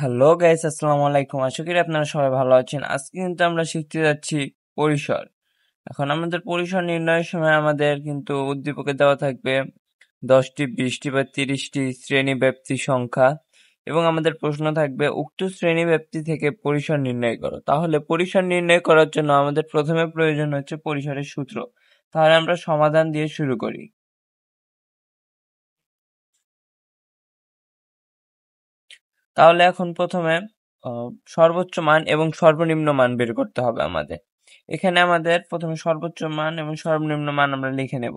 Hello guys, আসসালামু আলাইকুম। আশা করি আপনারা সবাই ভালো আছেন। আজকে কিন্তু আমরা শিখতে যাচ্ছি পরিসর। এখন আমাদের পরিসর নির্ণয়ের সময় আমাদের কিন্তু উদ্দীপকে দেওয়া থাকবে 10টি, 20টি বা 30টি শ্রেণী ব্যাপ্তি সংখ্যা এবং আমাদের প্রশ্ন থাকবে উক্ত শ্রেণী ব্যাপ্তি থেকে পরিসর নির্ণয় করো। তাহলে পরিসর নির্ণয় করার জন্য আমাদের প্রথমে প্রয়োজন হচ্ছে পরিসরের সূত্র। তাহলে আমরা সমাধান দিয়ে শুরু করি। তাহলে এখন প্রথমে সর্বোচ্চ মান এবং সর্বনিম্ন মান বের করতে হবে আমাদের। এখানে আমাদের প্রথমে সর্বোচ্চ মান এবং সর্বনিম্ন মান আমরা লিখে নেব।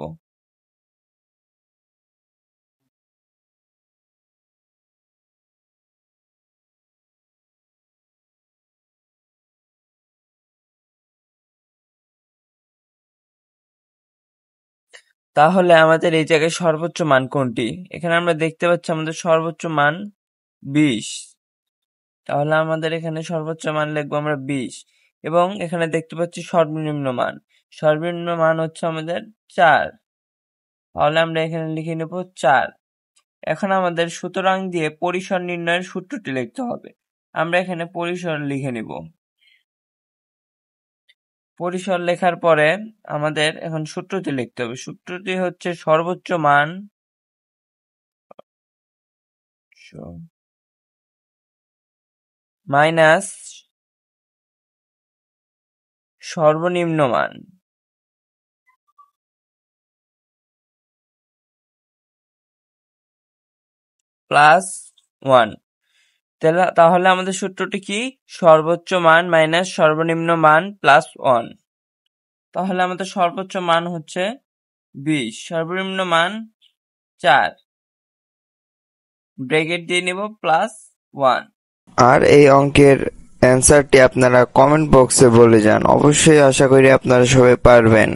তাহলে আমাদের এই জায়গায় সর্বোচ্চ মান কোনটি? এখানে আমরা দেখতে পাচ্ছি আমাদের সর্বোচ্চ মান 20। তাহলে আমাদের এখানে সর্বোচ্চ মান লিখবো আমরা 20 এবং এখানে দেখতে পাচ্ছি সর্বনিম্ন মান। সর্বনিম্ন মান হচ্ছে আমাদের 4। তাহলে আমরা এখানে লিখে নেব 4। এখন আমাদের সুতরাং দিয়ে পরিসর নির্ণয়ের সূত্রটি লিখতে হবে। আমরা এখানে পরিসর লিখে নিব। পরিসর লেখার পরে আমাদের এখন সূত্রটি লিখতে হবে। সূত্রটি হচ্ছে সর্বোচ্চ মান মাইনাস সর্বনিম্ন মান প্লাস 1। তাহলে আমাদের সূত্রটি কি? সর্বোচ্চ মান মাইনাস সর্বনিম্ন মান প্লাস 1। তাহলে আমাদের সর্বোচ্চ মান হচ্ছে 20, সর্বনিম্ন মান 4, ব্র্যাকেট দিয়ে নিব প্লাস 1। আর এই অঙ্কের অ্যান্সারটি আপনারা কমেন্ট বক্সে বলে যান। অবশ্যই আশা করি আপনারা সবাই পারবেন।